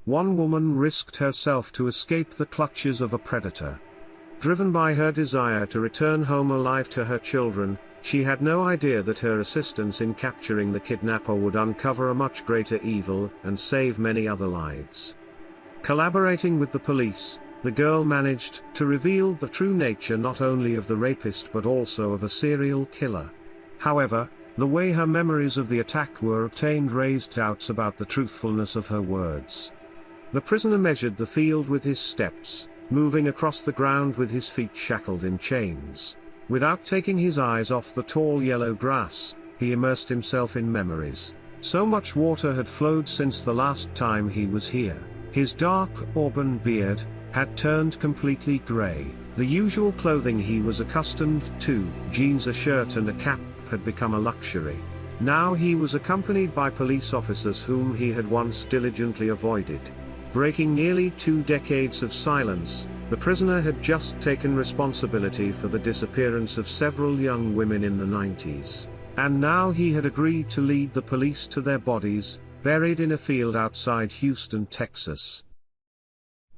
One woman risked herself to escape the clutches of a predator. Driven by her desire to return home alive to her children, she had no idea that her assistance in capturing the kidnapper would uncover a much greater evil and save many other lives. Collaborating with the police, the girl managed to reveal the true nature not only of the rapist but also of a serial killer. However, the way her memories of the attack were obtained raised doubts about the truthfulness of her words. The prisoner measured the field with his steps, moving across the ground with his feet shackled in chains. Without taking his eyes off the tall yellow grass, he immersed himself in memories. So much water had flowed since the last time he was here. His dark auburn beard had turned completely grey. The usual clothing he was accustomed to, jeans, a shirt and a cap, had become a luxury. Now he was accompanied by police officers whom he had once diligently avoided. Breaking nearly 2 decades of silence, the prisoner had just taken responsibility for the disappearance of several young women in the 90s. And now he had agreed to lead the police to their bodies, buried in a field outside Houston, Texas.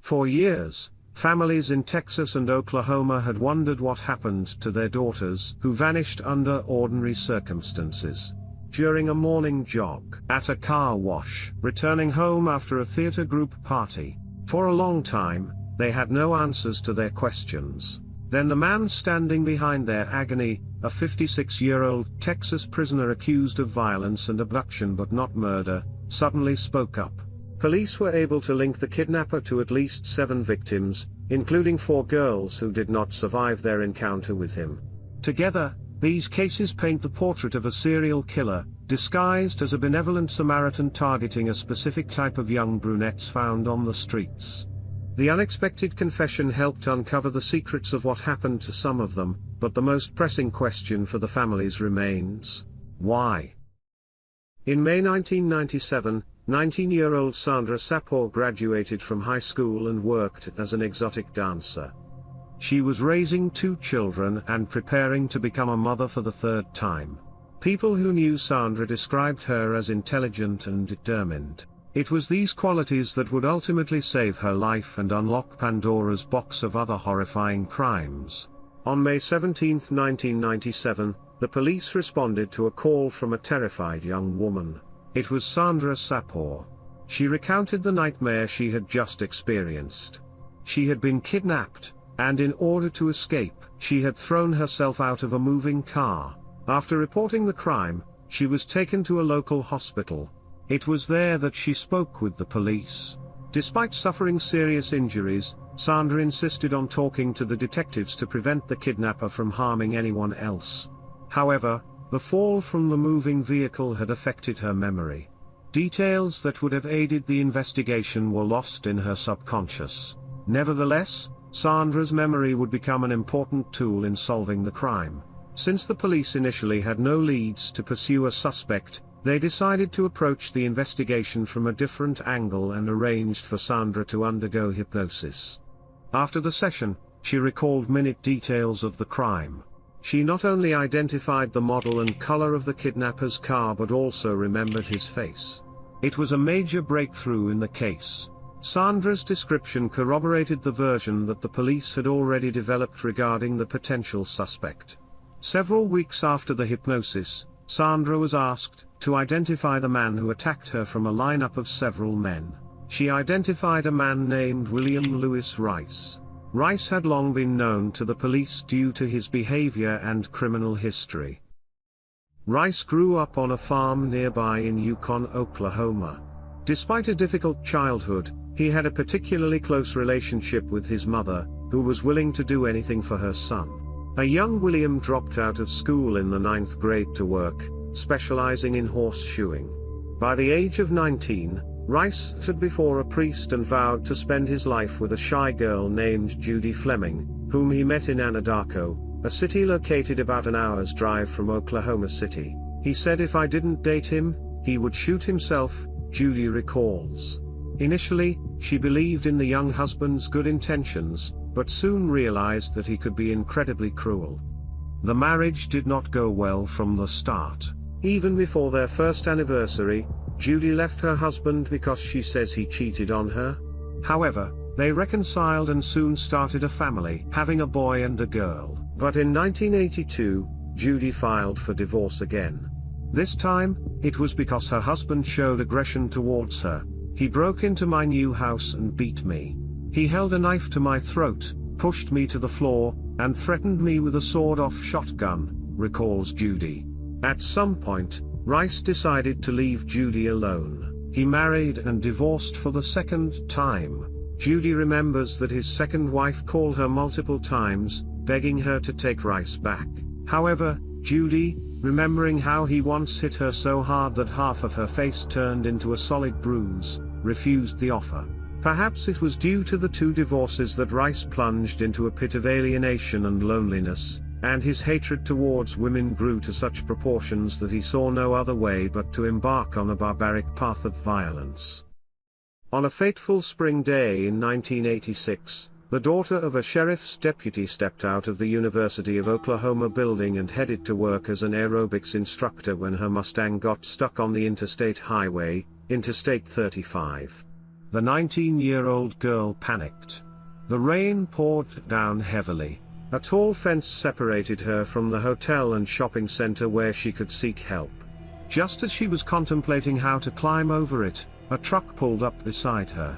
For years, families in Texas and Oklahoma had wondered what happened to their daughters who vanished under ordinary circumstances. During a morning jog, at a car wash, returning home after a theater group party. For a long time, they had no answers to their questions. Then the man standing behind their agony, a 56-year-old Texas prisoner accused of violence and abduction but not murder, suddenly spoke up. Police were able to link the kidnapper to at least 7 victims, including 4 girls who did not survive their encounter with him. Together, these cases paint the portrait of a serial killer, disguised as a benevolent Samaritan targeting a specific type of young brunettes found on the streets. The unexpected confession helped uncover the secrets of what happened to some of them, but the most pressing question for the families remains: why? In May 1997, 19-year-old Sandra Sapor graduated from high school and worked as an exotic dancer. She was raising 2 children and preparing to become a mother for the 3rd time. People who knew Sandra described her as intelligent and determined. It was these qualities that would ultimately save her life and unlock Pandora's box of other horrifying crimes. On May 17, 1997, the police responded to a call from a terrified young woman. It was Sandra Sapor. She recounted the nightmare she had just experienced. She had been kidnapped, and in order to escape, she had thrown herself out of a moving car. After reporting the crime, she was taken to a local hospital. It was there that she spoke with the police. Despite suffering serious injuries, Sandra insisted on talking to the detectives to prevent the kidnapper from harming anyone else. However, the fall from the moving vehicle had affected her memory. Details that would have aided the investigation were lost in her subconscious. Nevertheless, Sandra's memory would become an important tool in solving the crime. Since the police initially had no leads to pursue a suspect, they decided to approach the investigation from a different angle and arranged for Sandra to undergo hypnosis. After the session, she recalled minute details of the crime. She not only identified the model and color of the kidnapper's car but also remembered his face. It was a major breakthrough in the case. Sandra's description corroborated the version that the police had already developed regarding the potential suspect. Several weeks after the hypnosis, Sandra was asked to identify the man who attacked her from a lineup of several men. She identified a man named William Lewis Reece. Reece had long been known to the police due to his behavior and criminal history. Reece grew up on a farm nearby in Yukon, Oklahoma. Despite a difficult childhood, he had a particularly close relationship with his mother, who was willing to do anything for her son. A young William dropped out of school in the 9th grade to work, specializing in horseshoeing. By the age of 19, Reece stood before a priest and vowed to spend his life with a shy girl named Judy Fleming, whom he met in Anadarko, a city located about an hour's drive from Oklahoma City. He said if I didn't date him, he would shoot himself, Judy recalls. Initially, she believed in the young husband's good intentions, but soon realized that he could be incredibly cruel. The marriage did not go well from the start. Even before their first anniversary, Judy left her husband because she says he cheated on her. However, they reconciled and soon started a family, having a boy and a girl. But in 1982, Judy filed for divorce again. This time, it was because her husband showed aggression towards her. He broke into my new house and beat me. He held a knife to my throat, pushed me to the floor, and threatened me with a sawed-off shotgun, recalls Judy. At some point, Reece decided to leave Judy alone. He married and divorced for the second time. Judy remembers that his second wife called her multiple times, begging her to take Reece back. However, Judy, remembering how he once hit her so hard that half of her face turned into a solid bruise, refused the offer. Perhaps it was due to the two divorces that Reece plunged into a pit of alienation and loneliness, and his hatred towards women grew to such proportions that he saw no other way but to embark on a barbaric path of violence. On a fateful spring day in 1986, the daughter of a sheriff's deputy stepped out of the University of Oklahoma building and headed to work as an aerobics instructor when her Mustang got stuck on the interstate highway, Interstate 35. The 19-year-old girl panicked. The rain poured down heavily. A tall fence separated her from the hotel and shopping center where she could seek help. Just as she was contemplating how to climb over it, a truck pulled up beside her.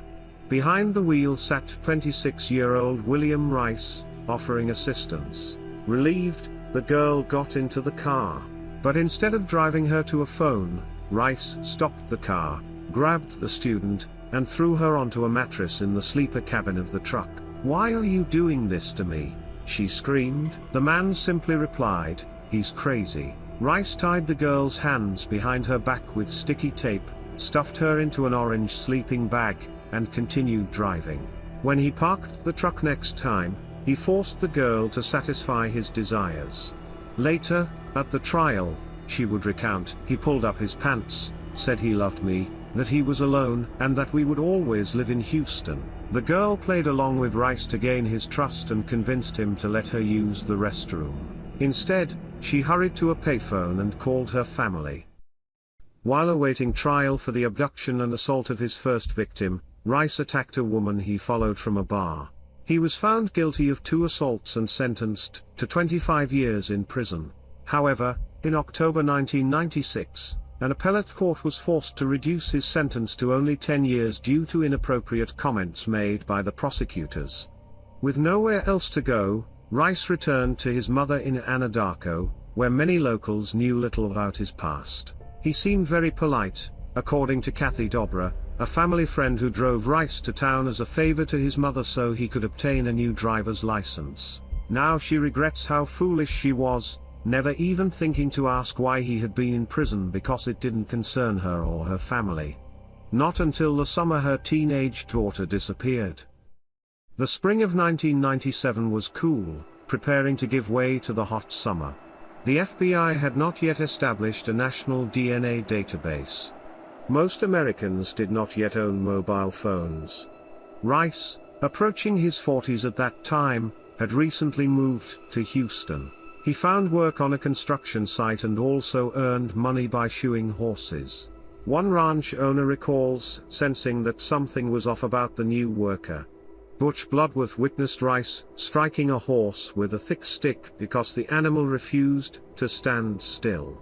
Behind the wheel sat 26-year-old William Reece, offering assistance. Relieved, the girl got into the car. But instead of driving her to a phone, Reece stopped the car, grabbed the student, and threw her onto a mattress in the sleeper cabin of the truck. "Why are you doing this to me?" she screamed. The man simply replied, "He's crazy." Reece tied the girl's hands behind her back with sticky tape, stuffed her into an orange sleeping bag, and continued driving. When he parked the truck next time, he forced the girl to satisfy his desires. Later, at the trial, she would recount, "He pulled up his pants, said he loved me, that he was alone, and that we would always live in Houston." The girl played along with Reece to gain his trust and convinced him to let her use the restroom. Instead, she hurried to a payphone and called her family. While awaiting trial for the abduction and assault of his first victim, Reece attacked a woman he followed from a bar. He was found guilty of 2 assaults and sentenced to 25 years in prison. However, in October 1996, an appellate court was forced to reduce his sentence to only 10 years due to inappropriate comments made by the prosecutors. With nowhere else to go, Reece returned to his mother in Anadarko, where many locals knew little about his past. He seemed very polite, according to Kathy Dobra, a family friend who drove Reece to town as a favor to his mother so he could obtain a new driver's license. Now she regrets how foolish she was, never even thinking to ask why he had been in prison because it didn't concern her or her family. Not until the summer her teenage daughter disappeared. The spring of 1997 was cool, preparing to give way to the hot summer. The FBI had not yet established a national DNA database. Most Americans did not yet own mobile phones. Reece, approaching his 40s at that time, had recently moved to Houston. He found work on a construction site and also earned money by shoeing horses. One ranch owner recalls sensing that something was off about the new worker. Butch Bloodworth witnessed Reece striking a horse with a thick stick because the animal refused to stand still.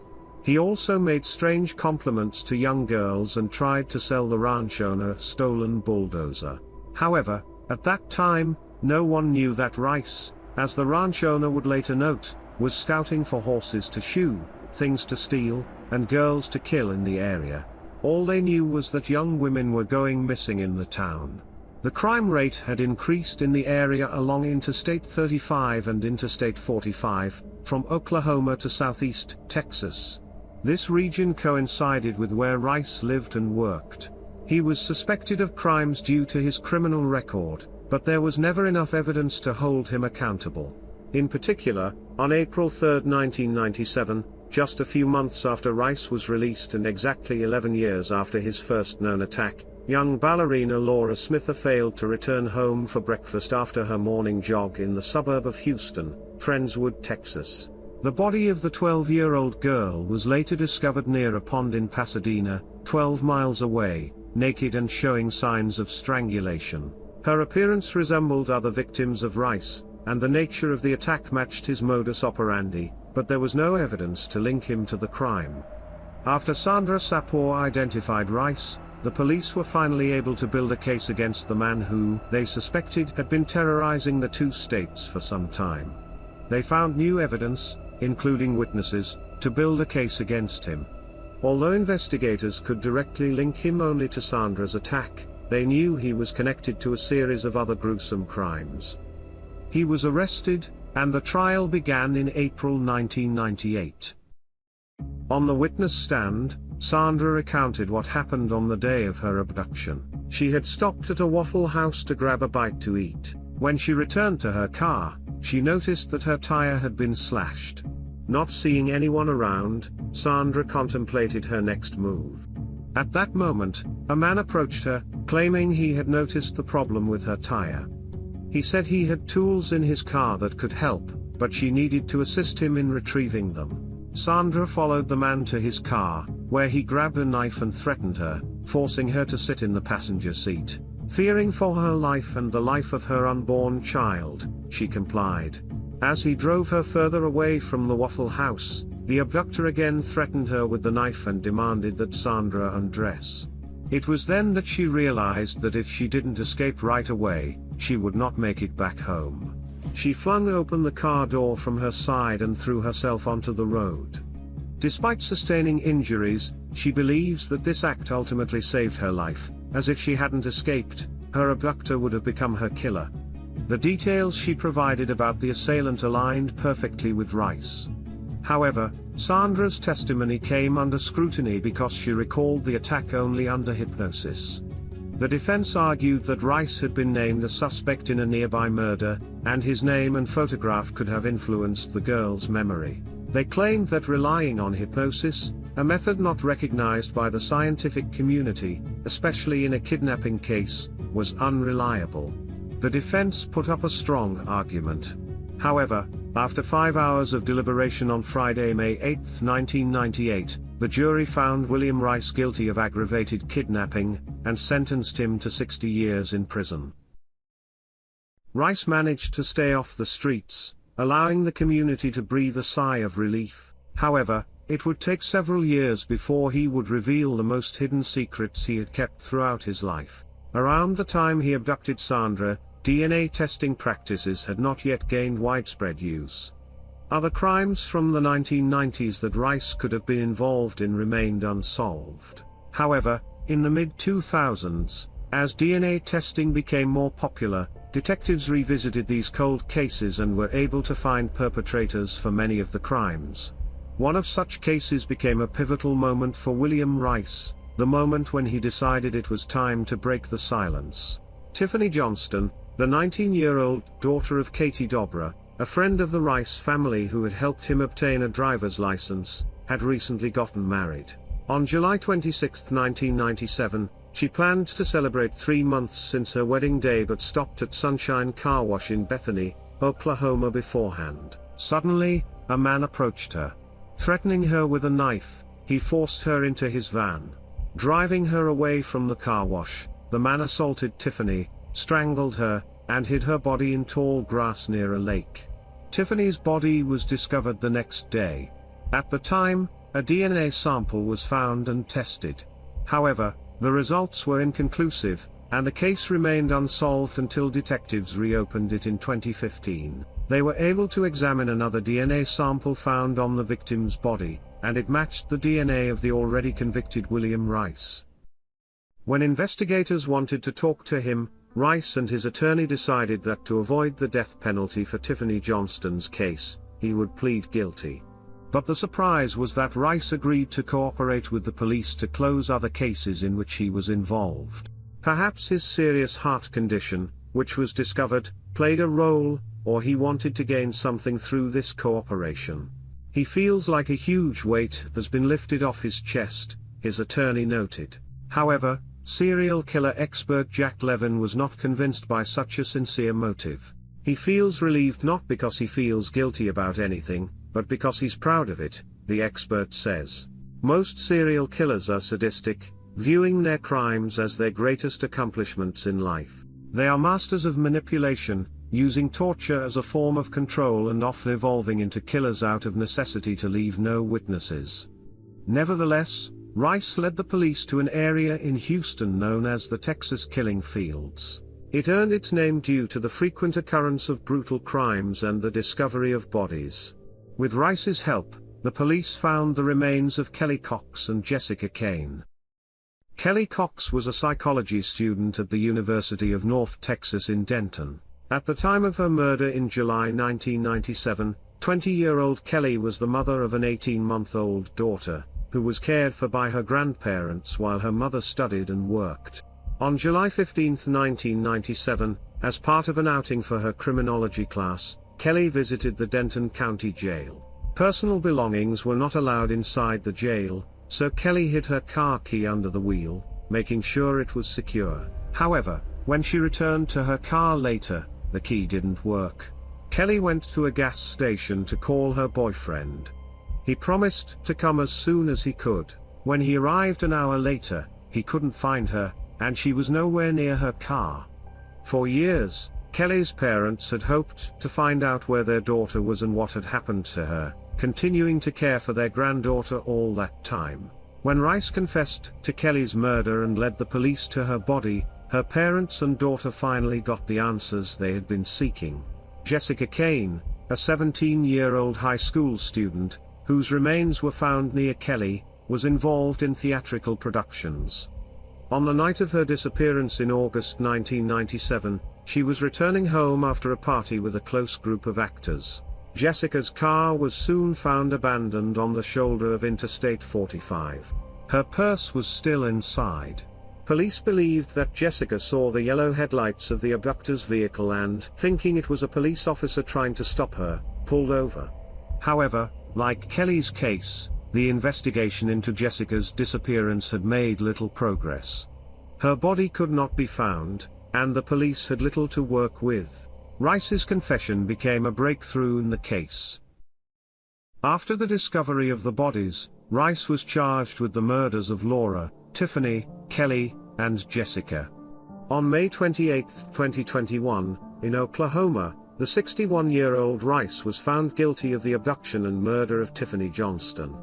He also made strange compliments to young girls and tried to sell the ranch owner a stolen bulldozer. However, at that time, no one knew that Reece, as the ranch owner would later note, was scouting for horses to shoe, things to steal, and girls to kill in the area. All they knew was that young women were going missing in the town. The crime rate had increased in the area along Interstate 35 and Interstate 45, from Oklahoma to southeast Texas. This region coincided with where Reece lived and worked. He was suspected of crimes due to his criminal record, but there was never enough evidence to hold him accountable. In particular, on April 3, 1997, just a few months after Reece was released and exactly 11 years after his first known attack, young ballerina Laura Smither failed to return home for breakfast after her morning jog in the suburb of Houston, Friendswood, Texas. The body of the 12-year-old girl was later discovered near a pond in Pasadena, 12 miles away, naked and showing signs of strangulation. Her appearance resembled other victims of Reece, and the nature of the attack matched his modus operandi, but there was no evidence to link him to the crime. After Sandra Sapor identified Reece, the police were finally able to build a case against the man who, they suspected, had been terrorizing the two states for some time. They found new evidence, including witnesses, to build a case against him. Although investigators could directly link him only to Sandra's attack, they knew he was connected to a series of other gruesome crimes. He was arrested, and the trial began in April 1998. On the witness stand, Sandra recounted what happened on the day of her abduction. She had stopped at a Waffle House to grab a bite to eat. When she returned to her car, she noticed that her tire had been slashed. Not seeing anyone around, Sandra contemplated her next move. At that moment, a man approached her, claiming he had noticed the problem with her tire. He said he had tools in his car that could help, but she needed to assist him in retrieving them. Sandra followed the man to his car, where he grabbed a knife and threatened her, forcing her to sit in the passenger seat. Fearing for her life and the life of her unborn child, she complied. As he drove her further away from the Waffle House, the abductor again threatened her with the knife and demanded that Sandra undress. It was then that she realized that if she didn't escape right away, she would not make it back home. She flung open the car door from her side and threw herself onto the road. Despite sustaining injuries, she believes that this act ultimately saved her life, as if she hadn't escaped, her abductor would have become her killer. The details she provided about the assailant aligned perfectly with Reece. However, Sandra's testimony came under scrutiny because she recalled the attack only under hypnosis. The defense argued that Reece had been named a suspect in a nearby murder, and his name and photograph could have influenced the girl's memory. They claimed that relying on hypnosis, a method not recognized by the scientific community, especially in a kidnapping case, was unreliable. The defense put up a strong argument. However, after 5 hours of deliberation on Friday, May 8, 1998, the jury found William Reece guilty of aggravated kidnapping, and sentenced him to 60 years in prison. Reece managed to stay off the streets, allowing the community to breathe a sigh of relief. However, it would take several years before he would reveal the most hidden secrets he had kept throughout his life. Around the time he abducted Sandra, DNA testing practices had not yet gained widespread use. Other crimes from the 1990s that Reece could have been involved in remained unsolved. However, in the mid-2000s, as DNA testing became more popular, detectives revisited these cold cases and were able to find perpetrators for many of the crimes. One of such cases became a pivotal moment for William Reece, the moment when he decided it was time to break the silence. Tiffany Johnston, the 19-year-old daughter of Katie Dobra, a friend of the Reece family who had helped him obtain a driver's license, had recently gotten married. On July 26, 1997, she planned to celebrate 3 months since her wedding day but stopped at Sunshine Car Wash in Bethany, Oklahoma beforehand. Suddenly, a man approached her. Threatening her with a knife, he forced her into his van. Driving her away from the car wash, the man assaulted Tiffany, strangled her, and hid her body in tall grass near a lake. Tiffany's body was discovered the next day. At the time, a DNA sample was found and tested. However, the results were inconclusive, and the case remained unsolved until detectives reopened it in 2015. They were able to examine another DNA sample found on the victim's body, and it matched the DNA of the already convicted William Reece. When investigators wanted to talk to him, Reece and his attorney decided that to avoid the death penalty for Tiffany Johnston's case, he would plead guilty. But the surprise was that Reece agreed to cooperate with the police to close other cases in which he was involved. Perhaps his serious heart condition, which was discovered, played a role, or he wanted to gain something through this cooperation. He feels like a huge weight has been lifted off his chest, his attorney noted. However, serial killer expert Jack Levin was not convinced by such a sincere motive. He feels relieved not because he feels guilty about anything, but because he's proud of it, the expert says. Most serial killers are sadistic, viewing their crimes as their greatest accomplishments in life. They are masters of manipulation, using torture as a form of control and often evolving into killers out of necessity to leave no witnesses. Nevertheless, Reece led the police to an area in Houston known as the Texas Killing Fields. It earned its name due to the frequent occurrence of brutal crimes and the discovery of bodies. With Reece's help, the police found the remains of Kelly Cox and Jessica Cain. Kelly Cox was a psychology student at the University of North Texas in Denton. At the time of her murder in July 1997, 20-year-old Kelly was the mother of an 18-month-old daughter, who was cared for by her grandparents while her mother studied and worked. On July 15, 1997, as part of an outing for her criminology class, Kelly visited the Denton County Jail. Personal belongings were not allowed inside the jail, so Kelly hid her car key under the wheel, making sure it was secure. However, when she returned to her car later, the key didn't work. Kelly went to a gas station to call her boyfriend. He promised to come as soon as he could. When he arrived an hour later, he couldn't find her, and she was nowhere near her car. For years, Kelly's parents had hoped to find out where their daughter was and what had happened to her, continuing to care for their granddaughter all that time. When Reece confessed to Kelly's murder and led the police to her body, her parents and daughter finally got the answers they had been seeking. Jessica Cain, a 17-year-old high school student, whose remains were found near Kelly, was involved in theatrical productions. On the night of her disappearance in August 1997, she was returning home after a party with a close group of actors. Jessica's car was soon found abandoned on the shoulder of Interstate 45. Her purse was still inside. Police believed that Jessica saw the yellow headlights of the abductor's vehicle and, thinking it was a police officer trying to stop her, pulled over. However, like Kelly's case, the investigation into Jessica's disappearance had made little progress. Her body could not be found, and the police had little to work with. Reece's confession became a breakthrough in the case. After the discovery of the bodies, Reece was charged with the murders of Laura, Tiffany, Kelly, and Jessica. On May 28, 2021, in Oklahoma, the 61-year-old Reece was found guilty of the abduction and murder of Tiffany Johnston.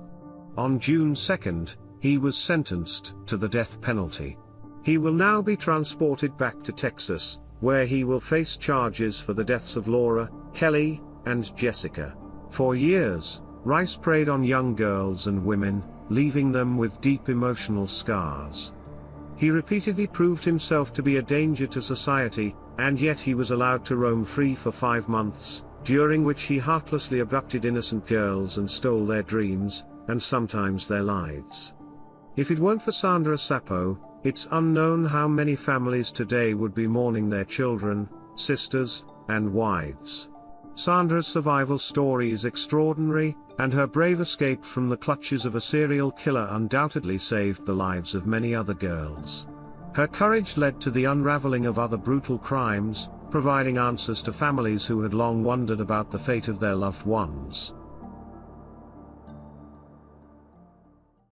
On June 2, he was sentenced to the death penalty. He will now be transported back to Texas, where he will face charges for the deaths of Laura, Kelly, and Jessica. For years, Reece preyed on young girls and women, leaving them with deep emotional scars. He repeatedly proved himself to be a danger to society, and yet he was allowed to roam free for 5 months, during which he heartlessly abducted innocent girls and stole their dreams, and sometimes their lives. If it weren't for Sandra Sapo, it's unknown how many families today would be mourning their children, sisters, and wives. Sandra's survival story is extraordinary, and her brave escape from the clutches of a serial killer undoubtedly saved the lives of many other girls. Her courage led to the unraveling of other brutal crimes, providing answers to families who had long wondered about the fate of their loved ones.